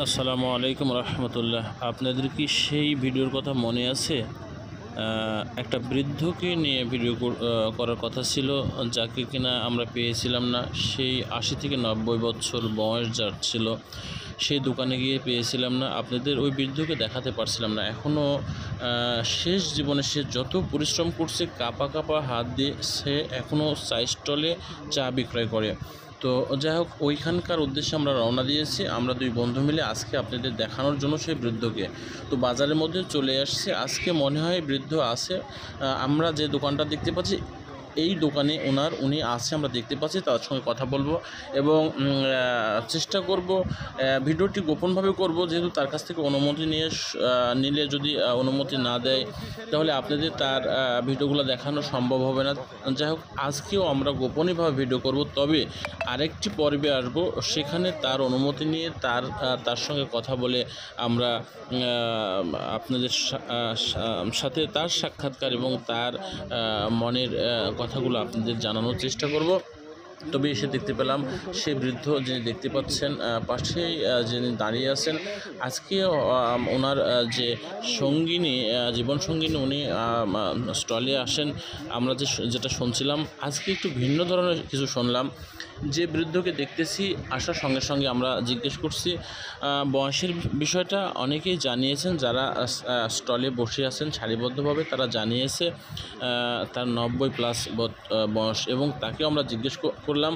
আসসালামু আলাইকুম রহমতুল্লাহ। আপনাদের কি সেই ভিডিওর কথা মনে আছে? একটা বৃদ্ধকে নিয়ে ভিডিও করার কথা ছিল, যাকে কিনা আমরা পেয়েছিলাম না। সেই ৮০ থেকে ৯০ বছর বয়স যার ছিল, সেই দোকানে গিয়ে পেয়েছিলাম না। আপনাদের ওই বৃদ্ধকে দেখাতে পারছিলাম না। এখনও শেষ জীবনে সে যত পরিশ্রম করছে, কাঁপা কাঁপা হাত দিয়ে সে এখনও চায়ের স্টলে চা বিক্রয় করে। তো যাই হোক, ওইখানকার উদ্দেশ্যে আমরা রওনা দিয়েছি। আমরা দুই বন্ধু মিলে আজকে আপনাদের দেখানোর জন্য সেই বৃদ্ধকে। তো বাজারের মধ্যে চলে আসছে। আজকে মনে হয় বৃদ্ধ আছে। আমরা যে দোকানটা দেখতে পাচ্ছি, এই দোকানে উনি আছে, আমরা দেখতে পাচ্ছি। তার সঙ্গে কথা বলবো এবং চেষ্টা করব ভিডিওটি গোপনভাবে করব, যেহেতু তার কাছ থেকে অনুমতি নিলে যদি অনুমতি না দেয়, তাহলে আপনাদের তার ভিডিওগুলো দেখানো সম্ভব হবে না। যাই হোক, আজকেও আমরা গোপনীয়ভাবে ভিডিও করব। তবে আরেকটি পর্বে আসব, সেখানে তার অনুমতি নিয়ে তার সঙ্গে কথা বলে আমরা আপনাদের সাথে তার সাক্ষাৎকার এবং তার মনের কথাগুলো আপনাদের জানানোর চেষ্টা করব। তবে এসে দেখতে পেলাম সেই বৃদ্ধ, যিনি দেখতে পাচ্ছেন পাশেই যিনি দাঁড়িয়ে আছেন, আজকে ওনার যে সঙ্গিনী, জীবনসঙ্গিনী, উনি স্টলে আসেন। আমরা যেটা শুনছিলাম, আজকে একটু ভিন্ন ধরনের কিছু শুনলাম। যে বৃদ্ধকে দেখতেছি, আসার সঙ্গে সঙ্গে আমরা জিজ্ঞেস করছি। বয়সের বিষয়টা অনেকেই জানিয়েছেন, যারা স্টলে বসে আছেন সারিবদ্ধভাবে, তারা জানিয়েছে তার ৯০+ বয়স। এবং তাকেও আমরা জিজ্ঞেস করলাম,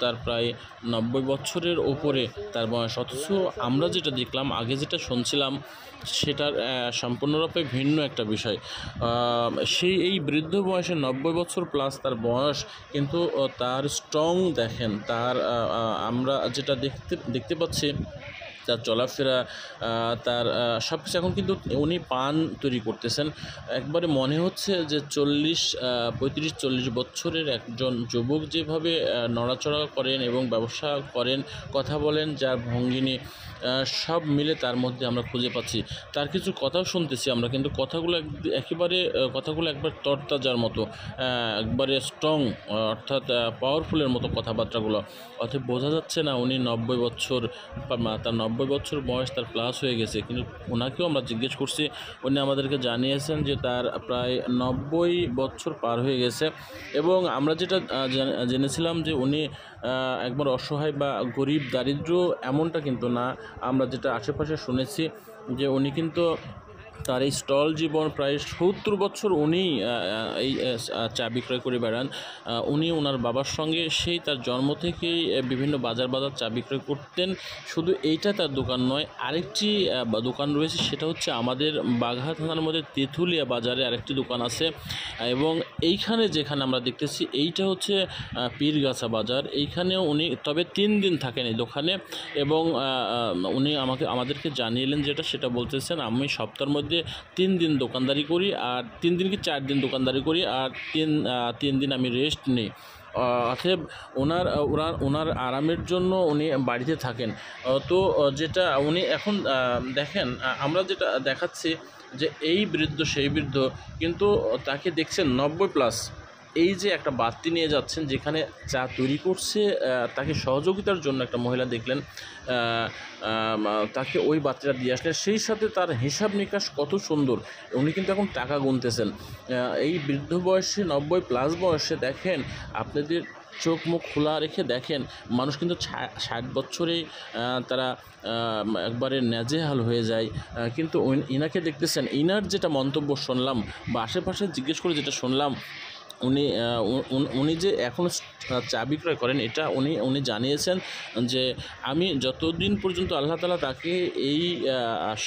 তার প্রায় ৯০ বছরের ওপরে তার বয়স। অথচ আমরা যেটা দেখলাম, আগে যেটা শুনছিলাম, সেটার সম্পূর্ণরূপে ভিন্ন একটা বিষয়। এই বৃদ্ধ বয়সে ৯০ বছর প্লাস তার বয়স, কিন্তু তার স্ট্রং দেখেন, আমরা যেটা দেখতে পাচ্ছি, তার চলাফেরা, তার সব কিছু। এখন কিন্তু উনি পান তৈরি করতেছেন। একবারে মনে হচ্ছে যে 35-40 বছরের একজন যুবক যেভাবে নড়াচড়া করেন এবং ব্যবসা করেন, কথা বলেন, যার ভঙ্গিনী, সব মিলে তার মধ্যে আমরা খুঁজে পাচ্ছি। তার কিছু কথাও শুনতেছি আমরা, কিন্তু কথাগুলো একবার তরতাজার মতো, একবারে স্ট্রং, অর্থাৎ পাওয়ারফুলের মতো কথাবার্তাগুলো। অর্থাৎ বোঝা যাচ্ছে না উনি ৯০ বছর, তার ৯০ বছর বয়স তার প্লাস হয়ে গেছে। কিন্তু ওনাকেও আমরা জিজ্ঞেস করছি, উনি আমাদেরকে জানিয়েছেন যে তার প্রায় ৯০ বছর পার হয়ে গেছে। এবং আমরা যেটা জেনেছিলাম যে উনি একবার অসহায় বা গরিব দারিদ্র, এমনটা কিন্তু না। আমরা যেটা আশেপাশে শুনেছি, যে উনি কিন্তু তার এই স্টল জীবন প্রায় ৭০ বছর উনি এই চা বিক্রয় করে বেড়ান। উনি ওনার বাবার সঙ্গে সেই তার জন্ম থেকেই বিভিন্ন বাজার চা বিক্রয় করতেন। শুধু এইটা তার দোকান নয়, আরেকটি দোকান রয়েছে, সেটা হচ্ছে আমাদের বাঘা থানার মধ্যে তেঁতুলিয়া বাজারে আরেকটি দোকান আছে। এবং এইখানে যেখানে আমরা দেখতেছি, এইটা হচ্ছে পীরগাছা বাজার। এইখানেও উনি তবে ৩ দিন থাকেন এই দোকানে। এবং উনি আমাদেরকে জানিয়েলেন সেটা বলতেছেন, আমি সপ্তাহের মধ্যে 3 দিন দোকানদারি করি, আর 3 দিন কি 4 দিন দোকানদারি করি, আর 3 দিন আমি রেস্ট নিই। অতএব ওনার আরামের জন্য উনি বাড়িতে থাকেন। তো যেটা উনি এখন দেখেন, আমরা যেটা দেখাচ্ছি, যে এই বৃদ্ধ সেই বৃদ্ধ, কিন্তু তাকে দেখছেন ৯০+। এই যে একটা বাতি নিয়ে যাচ্ছেন, যেখানে চা তৈরি করছে, তাকে সহযোগিতার জন্য একটা মহিলা দেখলেন, তাকে ওই বাতিটা দিয়ে আসলেন। সেই সাথে তার হিসাব নিকাশ কত সুন্দর, উনি কিন্তু এখন টাকা গুনতেছেন। এই বৃদ্ধ বয়সে, ৯০+ বয়সে, দেখেন, আপনাদের চোখ মুখ খোলা রেখে দেখেন, মানুষ কিন্তু ৬০ বছরেই তারা একবারে নাজেহাল হয়ে যায়। কিন্তু ইনাকে দেখতেছেন, ইনার যেটা মন্তব্য শুনলাম বা আশেপাশে জিজ্ঞেস করে যেটা শুনলাম, উনি যে এখন চা বিক্রয় করেন, এটা উনি জানিয়েছেন যে আমি যতদিন পর্যন্ত আল্লাহ তাআলা তাকে এই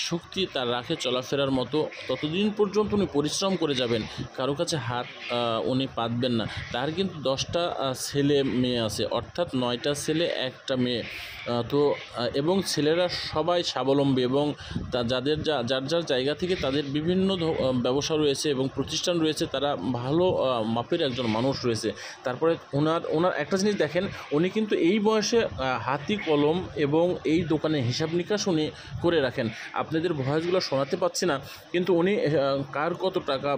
শক্তি তার রাখে চলাফেরার মতো, ততদিন পর্যন্ত উনি পরিশ্রম করে যাবেন, কারো কাছে হাত উনি পাতবেন না। তার কিন্তু 10টা ছেলে মেয়ে আছে, অর্থাৎ 9টা ছেলে 1টা মেয়ে। তো এবং ছেলেরা সবাই স্বাবলম্বী, এবং যার যার জায়গা থেকে তাদের বিভিন্ন ব্যবসা রয়েছে এবং প্রতিষ্ঠান রয়েছে, তারা ভালো মাপের একজন মানুষ রয়েছে। তারপরে ওনার একটা জিনিস দেখেন, উনি কিন্তু এই বয়সে হাতি কলম এবং এই দোকানে হিসাব নিকাশ উনি করে রাখেন। আপনাদের ভয়েসগুলো শোনাতে পাচ্ছি না, কিন্তু উনি কার কত টাকা,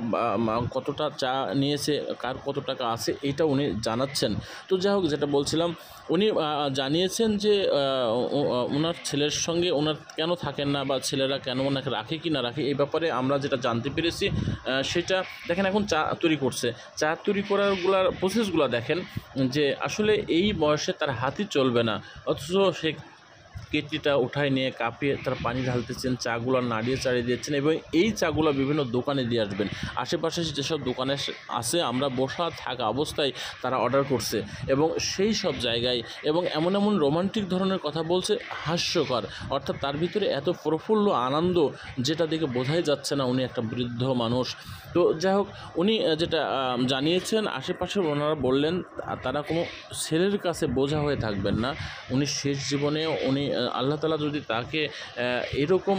কতটা চা নিয়েছে, কার কত টাকা আছে, এটা উনি জানাচ্ছেন। তো যাই হোক, যেটা বলছিলাম, উনি জানিয়েছেন যে ওনার ছেলের সঙ্গে ওনার কেন থাকেন না বা ছেলেরা কেন ওনাকে রাখে কি না রাখে, এই ব্যাপারে আমরা যেটা জানতে পেরেছি সেটা দেখেন, এখন চা তৈরি করছে, চা তৈরি করারগুলার প্রসেসগুলো দেখেন যে আসলে এই বয়সে তার হাতই চলবে না, অথচ সে কেটলিটা উঠায় নিয়ে কাপিয়ে তার পানি ঢালতেছেন, চাগুলো নাড়িয়ে চাড়িয়ে দিচ্ছেন এবং এই চাগুলো বিভিন্ন দোকানে দিয়ে আসবেন। আশেপাশে যেসব দোকানে আছে আমরা বসা থাকা অবস্থায় তারা অর্ডার করছে এবং সেই সব জায়গায় এবং এমন এমন রোমান্টিক ধরনের কথা বলছে, হাস্যকর, অর্থাৎ তার ভিতরে এত প্রফুল্ল আনন্দ যেটা দেখে বোঝাই যাচ্ছে না উনি একটা বৃদ্ধ মানুষ। তো যাই হোক, উনি যেটা জানিয়েছেন, আশেপাশে ওনারা বললেন তারা কোনো ছেলের কাছে বোঝা হয়ে থাকবেন না। উনি শেষ জীবনে উনি আল্লাহ তাআলা যদি তাকে এরকম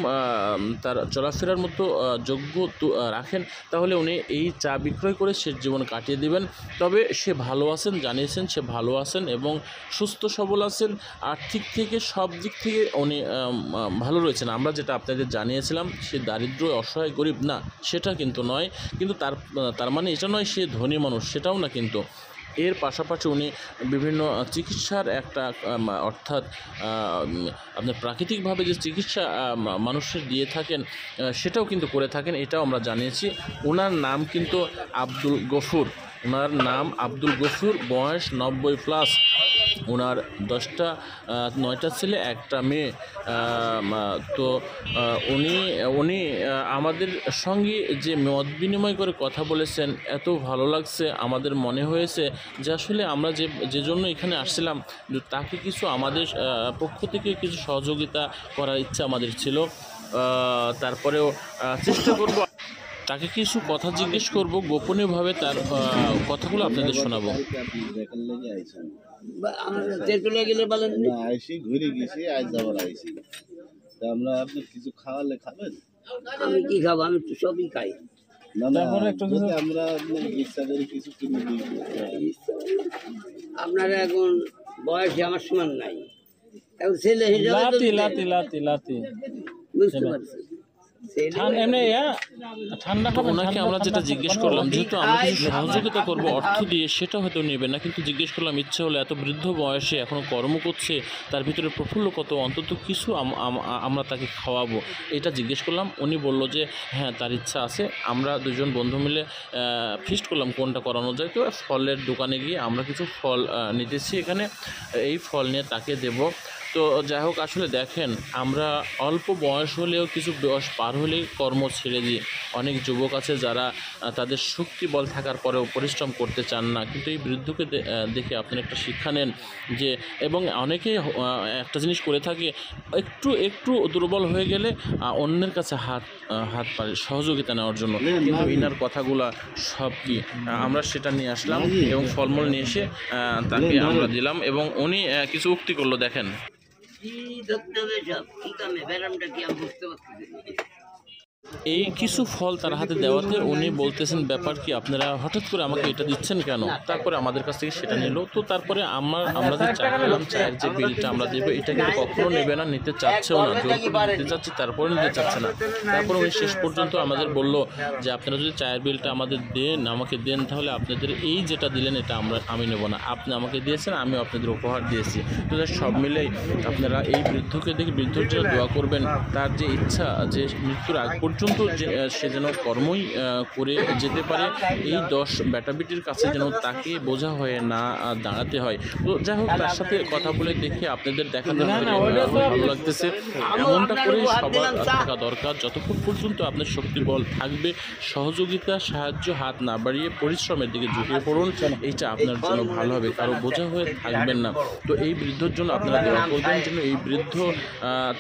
তার চলাফেরার মতো যোগ্য রাখেন, তাহলে উনি এই চা বিক্রয় করে শেষ জীবন কাটিয়ে দিবেন। তবে সে ভালো আছেন, জানিয়েছেন সে ভালো আছেন এবং সুস্থ সবল আছেন, আর্থিক থেকে সব দিক থেকে উনি ভালো রয়েছেন। আমরা যেটা আপনাদের জানিয়েছিলাম সে দারিদ্র অসহায় গরিব না, সেটা কিন্তু নয়, কিন্তু তার মানে এটা নয় সে ধনী মানুষ, সেটাও না। কিন্তু এর পাশাপাশি উনি বিভিন্ন চিকিৎসার একটা অর্থাৎ আপনার প্রাকৃতিকভাবে যে চিকিৎসা মানুষের দিয়ে থাকেন সেটাও কিন্তু করে থাকেন, এটাও আমরা জানিয়েছি। ওনার নাম কিন্তু আব্দুল গফুর, ওনার নাম আব্দুল গফুর, বয়স 90+। ওনার 9টা ছেলে 1টা মেয়ে। তো উনি আমাদের সঙ্গে যে মত বিনিময় করে কথা বলেছেন, এত ভালো লাগছে, আমাদের মনে হয়েছে যে আসলে আমরা যে জন্য এখানে আসছিলাম, তাকে কিছু আমাদের পক্ষ থেকে কিছু সহযোগিতা করার ইচ্ছা আমাদের ছিল। তারপরেও চেষ্টা করব, তাকে কিছু কথা জিজ্ঞেস করব গোপনীয়ভাবে, তার কথাগুলো আপনাদের শোনাবো। ঘুরে গেছি, আজ আবার আইসি। আমরা আপনি কিছু খাওয়ালে খাবেন? আমি কি খাবো? আমি তো সবই খাই। আমরা ইচ্ছা করে কিছু কিনে দিই। আপনারা এখন বয়সে আমার সমান নাই, এখন ছেলে হিসাবে বুঝতে পারছি। ওনাকে আমরা যেটা জিজ্ঞেস করলাম, যেহেতু আমরা কিছু সহযোগিতা করবো অর্থ দিয়ে, সেটা হয়তো নেবেন না, কিন্তু জিজ্ঞেস করলাম ইচ্ছে হলে এত বৃদ্ধ বয়সে এখনও কর্ম করছে, তার ভিতরে প্রফুল্ল কত, অন্তত কিছু আমরা তাকে খাওয়াবো, এটা জিজ্ঞেস করলাম। উনি বলল যে হ্যাঁ তার ইচ্ছা আছে। আমরা দুজন বন্ধু মিলে ফিস্ট করলাম কোনটা করানো যায়। তো ফলের দোকানে গিয়ে আমরা কিছু ফল নিতেছি, এখানে এই ফল নিয়ে তাকে দেব। তো যাই হোক, আসলে দেখেন, আমরা অল্প বয়স হলেও কিছু বয়স পার হলেই কর্ম ছেড়ে দিই। অনেক যুবক আছে যারা তাদের শক্তি বল থাকার পরেও পরিশ্রম করতে চান না, কিন্তু এই বৃদ্ধকে দেখে আপনি একটা শিক্ষা নেন যে, এবং অনেকে একটা জিনিস করে থাকে, একটু দুর্বল হয়ে গেলে অন্যের কাছে হাত পারে সহযোগিতা নেওয়ার জন্য, কিন্তু ইনার কথাগুলা সব কি আমরা সেটা নিয়ে আসলাম এবং ফলমূল নিয়ে এসে তাকে আমরা দিলাম এবং উনি কিছু উক্তি করলো, দেখেন। এই কিছু ফল তার হাতে দেওয়াতে উনি বলতেছেন ব্যাপার কি, আপনারা হঠাৎ করে আমাকে এটা দিচ্ছেন কেন? তারপরে আমাদের কাছ থেকে সেটা নিল। তো তারপরে আমরা যে চা খেলাম, চায়ের যে বিলটা আমরা দেবো, এটা কিন্তু কখনো নেবে না, নিতে চাচ্ছেও না, জোর করে নিতে চাচ্ছে, তারপরে নিতে চাচ্ছে না। তারপরে উনি শেষ পর্যন্ত আমাদের বলল যে আপনারা যদি চায়ের বিলটা আমাকে দেন, তাহলে আপনাদের এই যেটা দিলেন এটা আমি নেব না, আপনি আমাকে দিয়েছেন, আমিও আপনাদের উপহার দিয়েছি। তো সব মিলেই আপনারা এই বৃদ্ধকে দেখে বৃদ্ধর জন্য দোয়া করবেন, তার যে ইচ্ছা যে মৃত্যুর আগ পর্যন্ত সে যেন কর্মই করে যেতে পারে, এই 10 বেটাবিটির কাছে যেন তাকে বোঝা হয়ে না দাঁড়াতে হয়। তো যাই হোক, তার সাথে কথা বলে দেখে আপনাদের দেখাতে ভালো লাগতেছে। এমনটা করে সবার থাকা দরকার, যতক্ষণ পর্যন্ত আপনার শক্তি বল থাকবে, সহযোগিতা সাহায্য হাত না বাড়িয়ে পরিশ্রমের দিকে ঝুঁকে পড়ুন, এইটা আপনার জন্য ভালো হবে, কারো বোঝা হয়ে থাকবেন না। তো এই বৃদ্ধর জন্য আপনারা দোয়া করবেন যেন এই বৃদ্ধ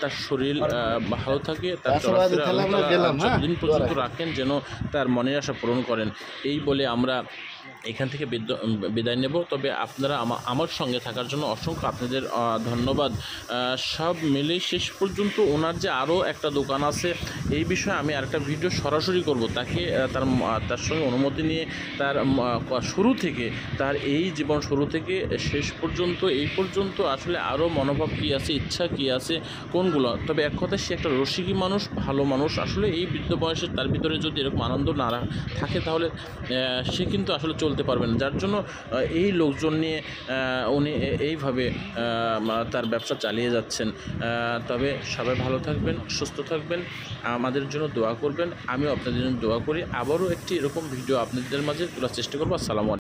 তার শরীর ভালো থাকে, তার চলাফেরা যতদিন পর্যন্ত রাখেন, যেন তার মনের আশা পূরণ করেন। এই বলে আমরা এখান থেকে বিদায় নেব। তবে আপনারা আমার সঙ্গে থাকার জন্য অসংখ্য আপনাদের ধন্যবাদ। সব মিলেই শেষ পর্যন্ত ওনার যে আরও একটা দোকান আছে, এই বিষয়ে আমি আরেকটা ভিডিও সরাসরি করব, তাকে তার সঙ্গে অনুমতি নিয়ে তার শুরু থেকে, তার এই জীবন শুরু থেকে শেষ পর্যন্ত এই পর্যন্ত আসলে আরও মনোভাব কী আছে, ইচ্ছা কী আছে, কোনগুলো। তবে এক কথায় সে একটা রসিকী মানুষ, ভালো মানুষ। আসলে এই বৃদ্ধ বয়সে তার ভিতরে যদি এরকম আনন্দ না থাকে, তাহলে সে কিন্তু আসলে চলতে চলতে পারবেন, যার জন্য এই লোকজন নিয়ে উনি এইভাবে তার ব্যবসা চালিয়ে যাচ্ছেন। তবে সবাই ভালো থাকবেন, সুস্থ থাকবেন, আমাদের জন্য দোয়া করবেন। আমিও আপনাদের জন্য দোয়া করি। আবারও একটি এরকম ভিডিও আপনাদের মাঝে তোলার চেষ্টা করবো। আসসালামু আলাইকুম।